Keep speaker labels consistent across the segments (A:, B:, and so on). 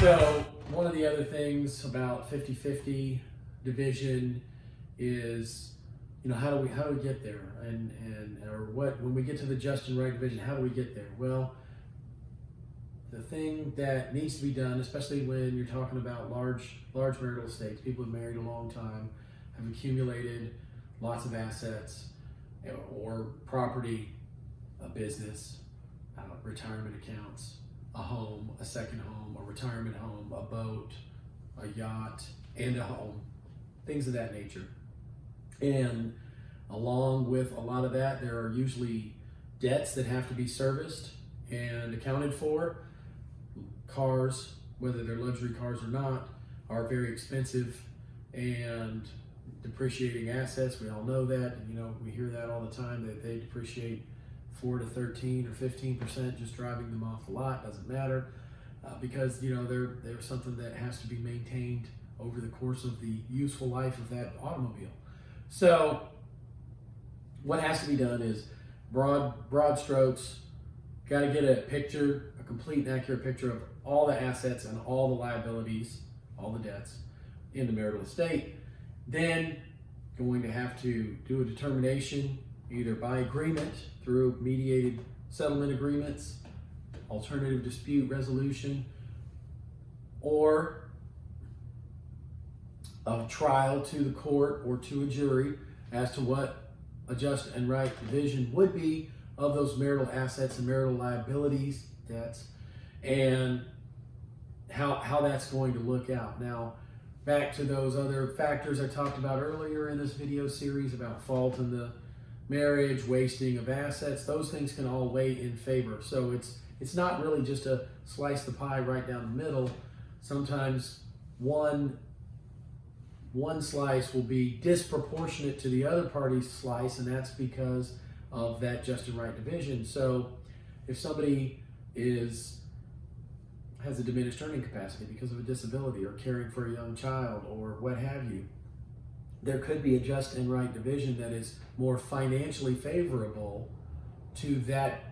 A: So one of the other things about 50-50 division is, how do we get there, or what, when we get to the just and right division, how do we get there? Well, the thing that needs to be done, especially when you're talking about large marital estates, people have married a long time, have accumulated lots of assets or property, a business, retirement accounts, a home, a second home, a retirement home, a boat, a yacht, and a home, things of that nature. And along with a lot of that, there are usually debts that have to be serviced and accounted for. Cars, whether they're luxury cars or not, are very expensive and depreciating assets. We all know that, and we hear that all the time, that they depreciate 4 to 13 or 15% just driving them off the lot. Doesn't matter, because they're something that has to be maintained over the course of the useful life of that automobile. So what has to be done is broad strokes. Got to get a complete and accurate picture of all the assets and all the liabilities, all the debts in the marital estate. Then going to have to do a determination, either by agreement through mediated settlement agreements, alternative dispute resolution, or a trial to the court or to a jury as to what a just and right division would be of those marital assets and marital liabilities, debts, and how that's going to look out. Now, back to those other factors I talked about earlier in this video series about fault in the marriage, wasting of assets, those things can all weigh in favor. So it's not really just a slice the pie right down the middle. Sometimes one slice will be disproportionate to the other party's slice, and that's because of that just and right division. So if somebody has a diminished earning capacity because of a disability or caring for a young child or what have you, there could be a just and right division that is more financially favorable to that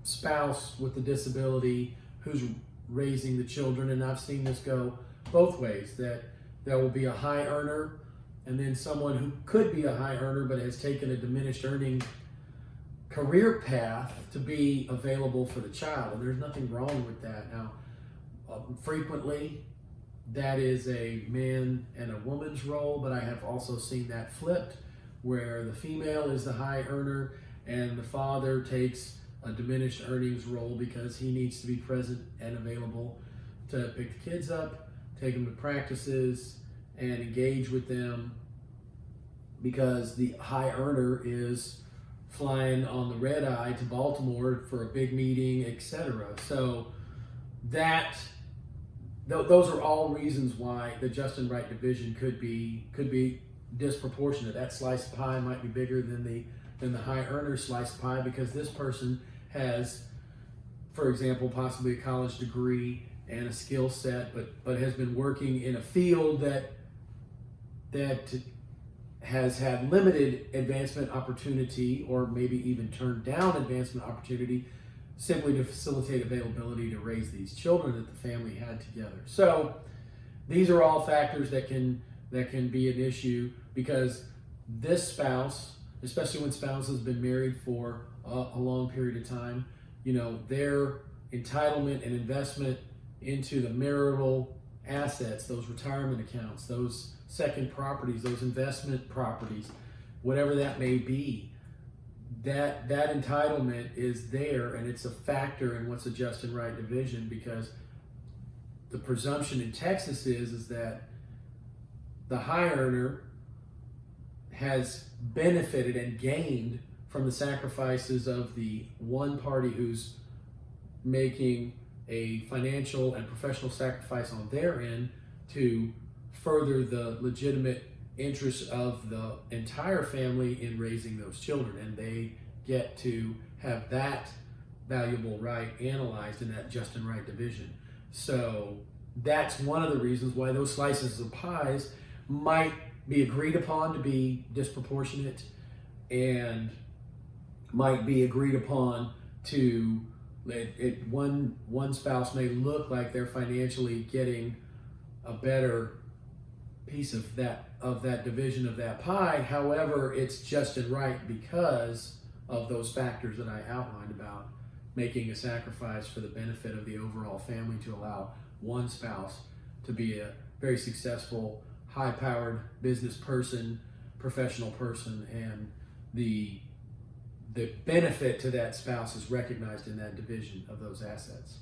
A: spouse with the disability who's raising the children. And I've seen this go both ways, that there will be a high earner and then someone who could be a high earner but has taken a diminished earning career path to be available for the child. And there's nothing wrong with that. Now, frequently that is a man and a woman's role, but I have also seen that flipped, where the female is the high earner and the father takes a diminished earnings role because he needs to be present and available to pick the kids up, take them to practices, and engage with them, because the high earner is flying on the red eye to Baltimore for a big meeting, etc. So those are all reasons why the just and right division could be disproportionate. That slice of pie might be bigger than the high earner slice of pie, because this person has, for example, possibly a college degree and a skill set, but has been working in a field that has had limited advancement opportunity, or maybe even turned down advancement opportunity, simply to facilitate availability to raise these children that the family had together. So these are all factors that can be an issue, because this spouse, especially when spouse has been married for a long period of time, their entitlement and investment into the marital assets, those retirement accounts, those second properties, those investment properties, whatever that may be, that entitlement is there, and it's a factor in what's a just and right division, because the presumption in Texas is that the high earner has benefited and gained from the sacrifices of the one party who's making a financial and professional sacrifice on their end to further the legitimate interests of the entire family in raising those children, and they get to have that valuable right analyzed in that just and right division. So that's one of the reasons why those slices of pies might be agreed upon to be disproportionate, and might be agreed upon to One spouse may look like they're financially getting a better piece of that division of that pie. However, it's just and right because of those factors that I outlined about making a sacrifice for the benefit of the overall family to allow one spouse to be a very successful, high-powered business person, professional person, and the benefit to that spouse is recognized in that division of those assets.